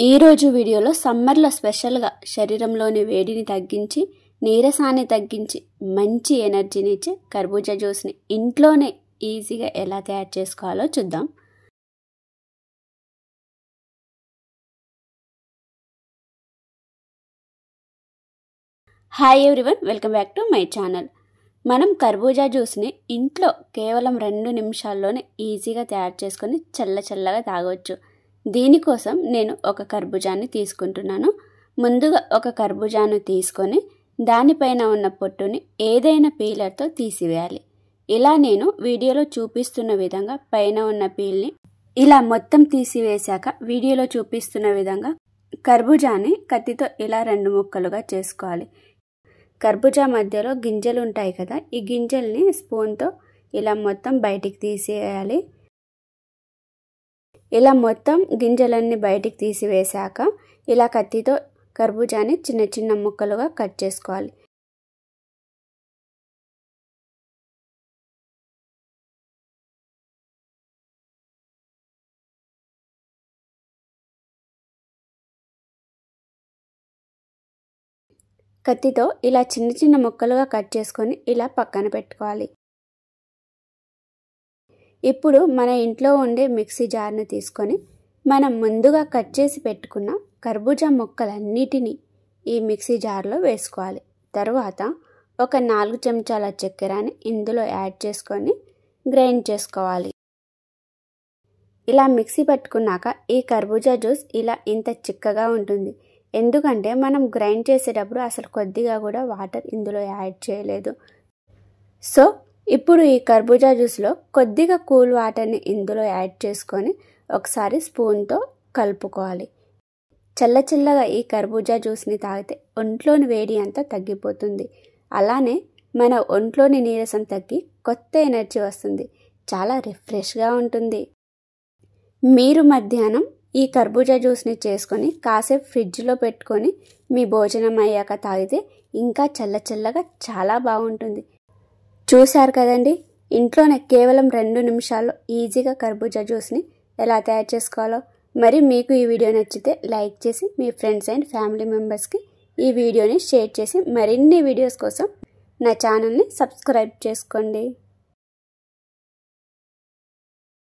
ఈ రోజు వీడియోలో సమ్మర్లో స్పెషల్గా శరీరంలోని వేడిని తగ్గించి నీరసాన్ని తగ్గించి మంచి ఎనర్జీని ఇచ్చే కర్బూజా జ్యూస్ని ఇంట్లోనే ఈజీగా ఎలా తయారు చేసుకోవాలో చూద్దాం. Hi everyone, welcome back to my channel. మనం కర్బూజా జ్యూస్ని ఇంట్లో కేవలం 2 నిమిషాల్లోనే ఈజీగా తయారు చేసుకొని చల్లగా తాగొచ్చు. దీనికోసం నేను ఒక కర్బూజాని తీసుకుంటున్నాను. ముందుగా ఒక కర్బూజాను తీసుకొని దానిపైన ఉన్న పొట్టుని ఏదైనా పీలర్తో తీసివేయాలి. ఇలా నేను వీడియోలో చూపిస్తున్న విధంగా పైన ఉన్న పీల్ని ఇలా మొత్తం తీసివేశాక వీడియోలో చూపిస్తున్న విధంగా కర్బూజాని కత్తితో ఇలా 2 ముక్కలుగా చేసుకోవాలి. కర్బూజా మధ్యలో గింజలు ఉంటాయి కదా, ఈ గింజల్ని స్పూన్తో ఇలా మొత్తం బయటికి తీసేయాలి. ఇలా మొత్తం గింజలన్నీ బయటికి తీసివేశాక ఇలా కత్తితో కర్బూజాని చిన్న ముక్కలుగా కట్ చేసుకోవాలి. కత్తితో ఇలా చిన్న ముక్కలుగా కట్ చేసుకొని ఇలా పక్కన పెట్టుకోవాలి. ఇప్పుడు మన ఇంట్లో ఉండే మిక్సీ జార్ని తీసుకొని మనం ముందుగా కట్ చేసి పెట్టుకున్న కర్బూజా ముక్కలన్నిటినీ ఈ మిక్సీ జార్లో వేసుకోవాలి. తర్వాత ఒక 4 చెంచాల చక్కెరని ఇందులో యాడ్ చేసుకొని గ్రైండ్ చేసుకోవాలి. ఇలా మిక్సీ పట్టుకున్నాక ఈ కర్బూజా జ్యూస్ ఇలా ఇంత చిక్కగా ఉంటుంది. ఎందుకంటే మనం గ్రైండ్ చేసేటప్పుడు అసలు కొద్దిగా కూడా వాటర్ ఇందులో యాడ్ చేయలేదు. సో ఇప్పుడు ఈ కర్బూజా జ్యూస్లో కొద్దిగా కూల్ వాటర్ని ఇందులో యాడ్ చేసుకొని ఒకసారి స్పూన్తో కలుపుకోవాలి. చల్లగా ఈ కర్బూజా జ్యూస్ని తాగితే ఒంట్లోని వేడి అంతా తగ్గిపోతుంది. అలానే మన ఒంట్లోని నీరసం తగ్గి కొత్త ఎనర్జీ వస్తుంది. చాలా రిఫ్రెష్గా ఉంటుంది. మీరు మధ్యాహ్నం ఈ కర్బూజా జ్యూస్ని చేసుకొని కాసేపు ఫ్రిడ్జ్లో పెట్టుకొని మీ భోజనం అయ్యాక తాగితే ఇంకా చల్లగా చాలా బాగుంటుంది. చూశారు కదండి, ఇంట్లోనే కేవలం 2 నిమిషాల్లో ఈజీగా కర్బూజా జ్యూస్ని ఎలా తయారు చేసుకోవాలో. మరి మీకు ఈ వీడియో నచ్చితే లైక్ చేసి మీ ఫ్రెండ్స్ అండ్ ఫ్యామిలీ మెంబర్స్కి ఈ వీడియోని షేర్ చేసి మరిన్ని వీడియోస్ కోసం నా ఛానల్ని సబ్స్క్రైబ్ చేసుకోండి.